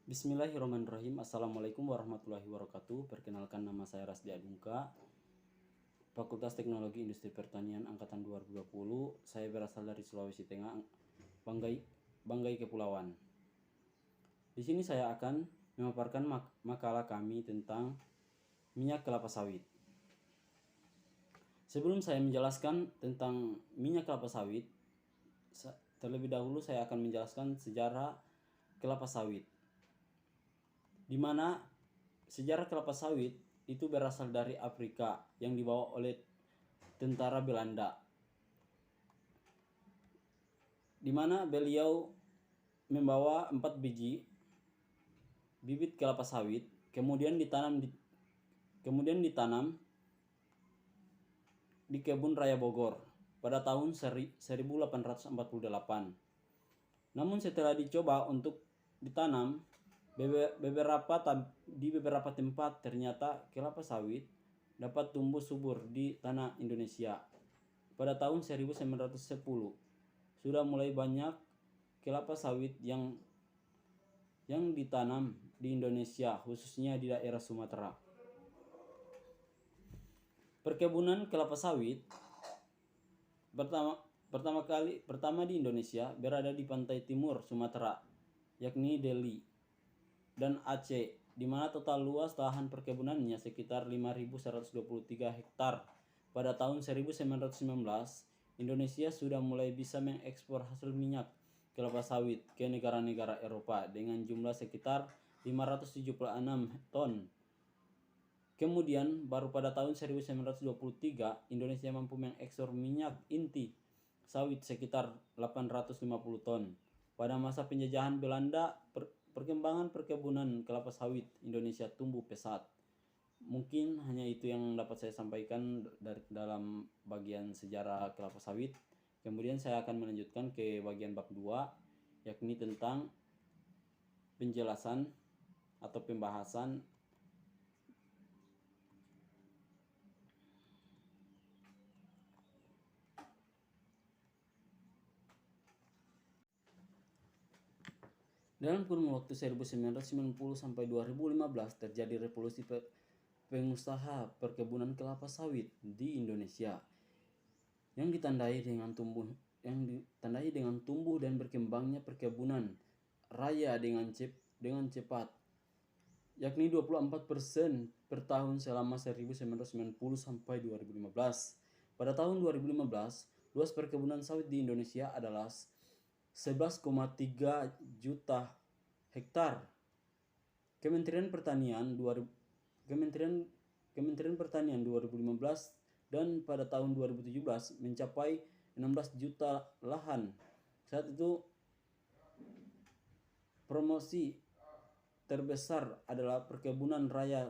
Bismillahirrahmanirrahim. Assalamualaikum warahmatullahi wabarakatuh. Perkenalkan, nama saya Rasdi Adungka, Fakultas Teknologi Industri Pertanian Angkatan 2020. Saya berasal dari Sulawesi Tengah, Banggai Kepulauan. Di sini saya akan memaparkan makalah kami tentang minyak kelapa sawit. Sebelum saya menjelaskan tentang minyak kelapa sawit, terlebih dahulu saya akan menjelaskan sejarah kelapa sawit, di mana sejarah kelapa sawit itu berasal dari Afrika yang dibawa oleh tentara Belanda, di mana beliau membawa 4 biji bibit kelapa sawit, kemudian ditanam di kebun raya Bogor pada tahun 1848. Namun setelah dicoba untuk ditanam di beberapa tempat, ternyata kelapa sawit dapat tumbuh subur di tanah Indonesia. Pada tahun 1910 sudah mulai banyak kelapa sawit yang ditanam di Indonesia, khususnya di daerah Sumatera. Perkebunan kelapa sawit pertama di Indonesia berada di pantai timur Sumatera, yakni Deli dan Aceh, di mana total luas lahan perkebunannya sekitar 5.123 hektar. Pada tahun 1919, Indonesia sudah mulai bisa mengekspor hasil minyak kelapa sawit ke negara-negara Eropa dengan jumlah sekitar 576 ton. Kemudian baru pada tahun 1923 Indonesia mampu mengekspor minyak inti sawit sekitar 850 ton. Pada masa penjajahan Belanda, perkembangan perkebunan kelapa sawit Indonesia tumbuh pesat. Mungkin hanya itu yang dapat saya sampaikan dalam bagian sejarah kelapa sawit. Kemudian saya akan melanjutkan ke bagian bab 2, yakni tentang penjelasan atau pembahasan dalam kurun waktu 1990 sampai 2015 terjadi revolusi pengusaha perkebunan kelapa sawit di Indonesia yang ditandai dengan tumbuh dan berkembangnya perkebunan raya dengan cepat, yakni 24% per tahun selama 1990 sampai 2015. Pada tahun 2015, luas perkebunan sawit di Indonesia adalah 11,3 juta hektar. Kementerian Pertanian 2015 dan pada tahun 2017 mencapai 16 juta lahan. Saat itu promosi terbesar adalah perkebunan raya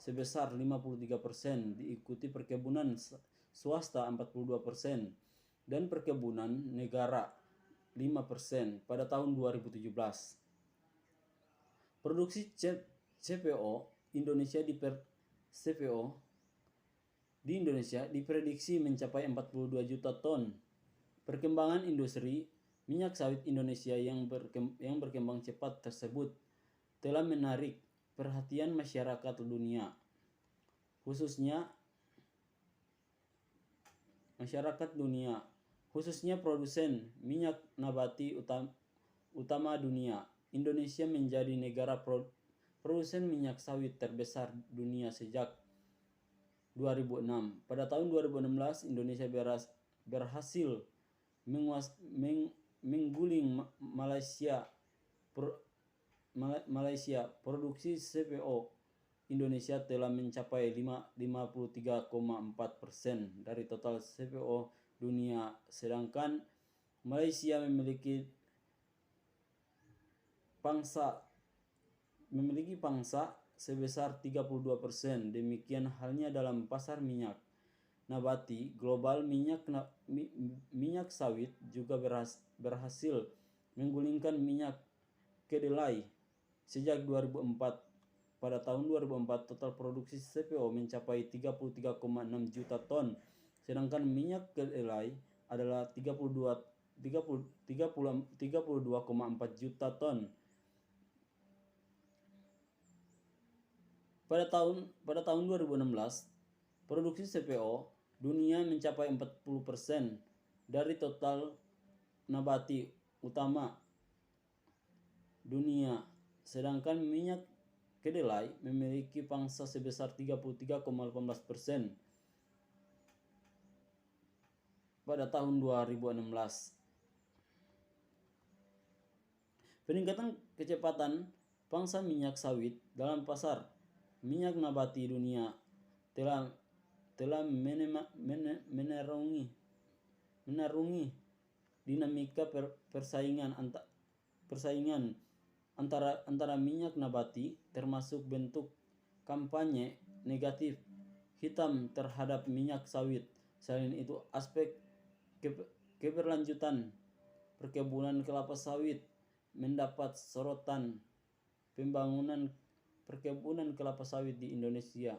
sebesar 53%, diikuti perkebunan swasta 42%, dan perkebunan negara 5% pada tahun 2017. Produksi CPO di Indonesia diprediksi mencapai 42 juta ton. Perkembangan industri minyak sawit Indonesia yang berkembang cepat tersebut telah menarik perhatian masyarakat dunia, khususnya produsen minyak nabati utama dunia. Indonesia menjadi negara produsen minyak sawit terbesar dunia sejak 2006. Pada tahun 2016 Indonesia berhasil mengguling Malaysia. Produksi CPO Indonesia telah mencapai 53,4% dari total CPO dunia, sedangkan Malaysia memiliki pangsa sebesar 32%. Demikian halnya dalam pasar minyak nabati global. Minyak sawit juga berhasil menggulingkan minyak kedelai sejak 2004. Pada tahun 2004 total produksi CPO mencapai 33,6 juta ton, sedangkan minyak kedelai adalah 32,4 juta ton. Pada tahun 2016, produksi CPO dunia mencapai 40% dari total nabati utama dunia, sedangkan minyak kedelai memiliki pangsa sebesar 33,18% pada tahun 2016. Peningkatan kecepatan pangsa minyak sawit dalam pasar minyak nabati dunia telah menarungi dinamika persaingan antara minyak nabati, termasuk bentuk kampanye negatif hitam terhadap minyak sawit. Selain itu, aspek keberlanjutan perkebunan kelapa sawit mendapat sorotan. Pembangunan perkebunan kelapa sawit di Indonesia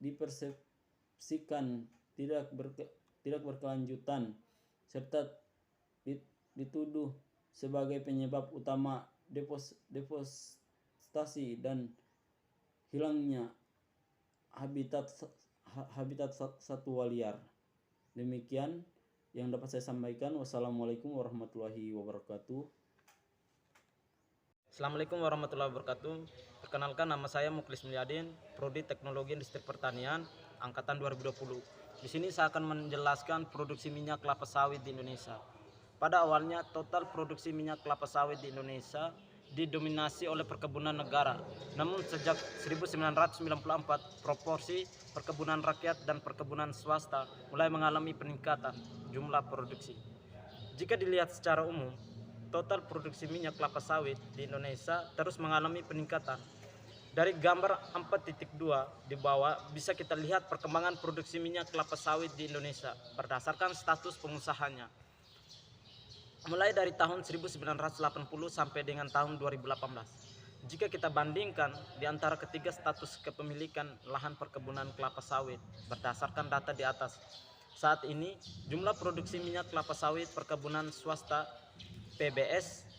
dipersepsikan tidak berkelanjutan serta dituduh sebagai penyebab utama deforestasi dan hilangnya habitat satwa liar. Demikian yang dapat saya sampaikan. Wassalamualaikum warahmatullahi wabarakatuh. Assalamualaikum warahmatullahi wabarakatuh. Perkenalkan, nama saya Muklis Mulyadin, Prodi Teknologi Industri Pertanian angkatan 2020. Di sini saya akan menjelaskan produksi minyak kelapa sawit di Indonesia. Pada awalnya, total produksi minyak kelapa sawit di Indonesia didominasi oleh perkebunan negara. Namun sejak 1994, proporsi perkebunan rakyat dan perkebunan swasta mulai mengalami peningkatan jumlah produksi. Jika dilihat secara umum, total produksi minyak kelapa sawit di Indonesia terus mengalami peningkatan. Dari gambar 4.2 di bawah bisa kita lihat perkembangan produksi minyak kelapa sawit di Indonesia berdasarkan status pengusahanya. Mulai dari tahun 1980 sampai dengan tahun 2018. Jika kita bandingkan di antara ketiga status kepemilikan lahan perkebunan kelapa sawit berdasarkan data di atas, saat ini jumlah produksi minyak kelapa sawit perkebunan swasta PBS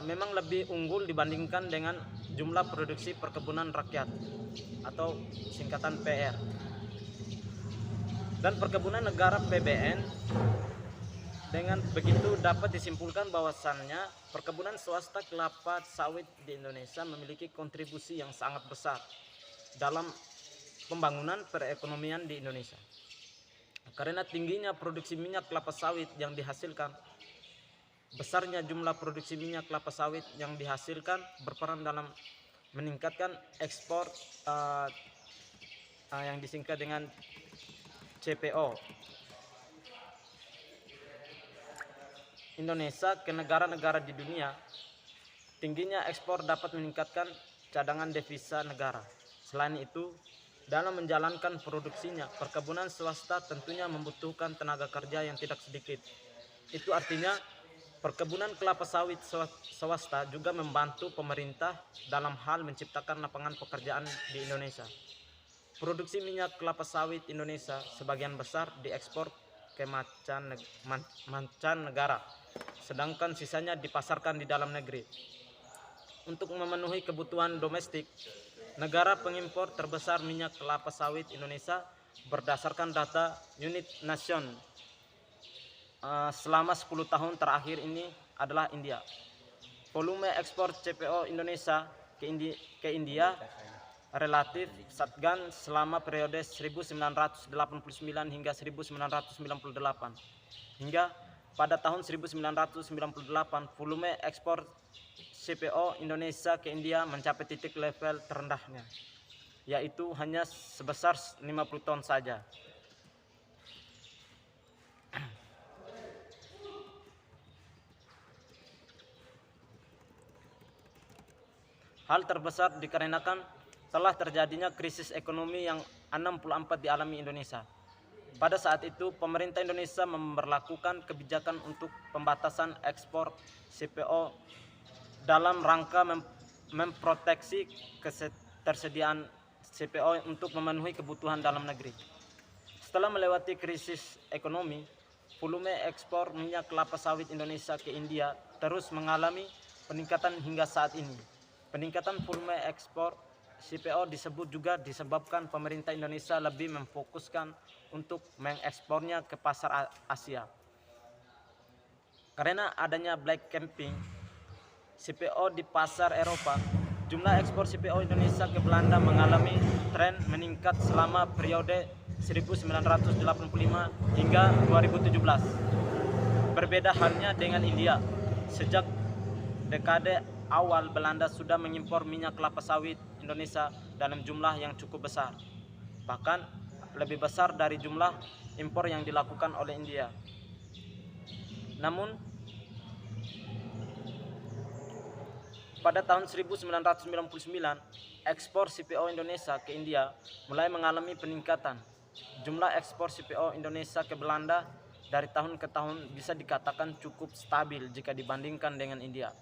memang lebih unggul dibandingkan dengan jumlah produksi perkebunan rakyat atau singkatan PR. Dan perkebunan negara PBN. Dengan begitu dapat disimpulkan bahwasannya perkebunan swasta kelapa sawit di Indonesia memiliki kontribusi yang sangat besar dalam pembangunan perekonomian di Indonesia. Karena tingginya produksi minyak kelapa sawit yang dihasilkan, besarnya jumlah produksi minyak kelapa sawit yang dihasilkan berperan dalam meningkatkan ekspor yang disingkat dengan CPO Indonesia ke negara-negara di dunia. Tingginya ekspor dapat meningkatkan cadangan devisa negara. Selain itu, dalam menjalankan produksinya, perkebunan swasta tentunya membutuhkan tenaga kerja yang tidak sedikit. Itu artinya perkebunan kelapa sawit swasta juga membantu pemerintah dalam hal menciptakan lapangan pekerjaan di Indonesia. Produksi minyak kelapa sawit Indonesia sebagian besar diekspor ke mancanegara, sedangkan sisanya dipasarkan di dalam negeri. Untuk memenuhi kebutuhan domestik, negara pengimpor terbesar minyak kelapa sawit Indonesia berdasarkan data Unit Nation selama 10 tahun terakhir ini adalah India. Volume ekspor CPO Indonesia ke India relatif stagnan selama periode 1989 hingga 1998. Hingga pada tahun 1998 volume ekspor CPO Indonesia ke India mencapai titik level terendahnya, yaitu hanya sebesar 50 ton saja. Hal terbesar dikarenakan telah terjadinya krisis ekonomi yang 64 dialami Indonesia. Pada saat itu, pemerintah Indonesia memberlakukan kebijakan untuk pembatasan ekspor CPO dalam rangka memproteksi ketersediaan CPO untuk memenuhi kebutuhan dalam negeri. Setelah melewati krisis ekonomi, volume ekspor minyak kelapa sawit Indonesia ke India terus mengalami peningkatan hingga saat ini. Peningkatan volume ekspor CPO disebut juga disebabkan pemerintah Indonesia lebih memfokuskan untuk mengekspornya ke pasar Asia. Karena adanya black camping CPO di pasar Eropa, jumlah ekspor CPO Indonesia ke Belanda mengalami tren meningkat selama periode 1985 hingga 2017. Berbeda halnya dengan India. Sejak dekade awal Belanda sudah mengimpor minyak kelapa sawit Indonesia dalam jumlah yang cukup besar. Bahkan lebih besar dari jumlah impor yang dilakukan oleh India. Namun pada tahun 1999, ekspor CPO Indonesia ke India mulai mengalami peningkatan. Jumlah ekspor CPO Indonesia ke Belanda dari tahun ke tahun bisa dikatakan cukup stabil jika dibandingkan dengan India.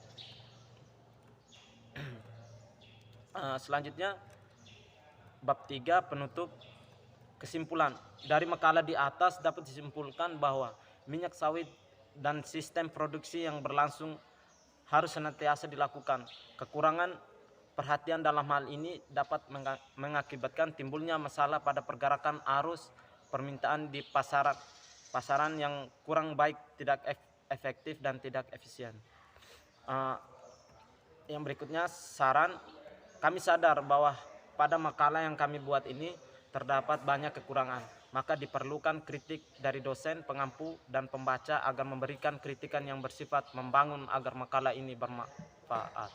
Selanjutnya, bab 3 penutup. Kesimpulan dari makalah di atas dapat disimpulkan bahwa minyak sawit dan sistem produksi yang berlangsung harus senantiasa dilakukan. Kekurangan perhatian dalam hal ini dapat mengakibatkan timbulnya masalah pada pergerakan arus permintaan di pasaran yang kurang baik, tidak efektif dan tidak efisien. Yang berikutnya saran, kami sadar bahwa pada makalah yang kami buat ini terdapat banyak kekurangan, maka diperlukan kritik dari dosen, pengampu, dan pembaca agar memberikan kritikan yang bersifat membangun agar makalah ini bermanfaat.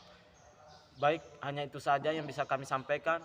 Baik, hanya itu saja yang bisa kami sampaikan.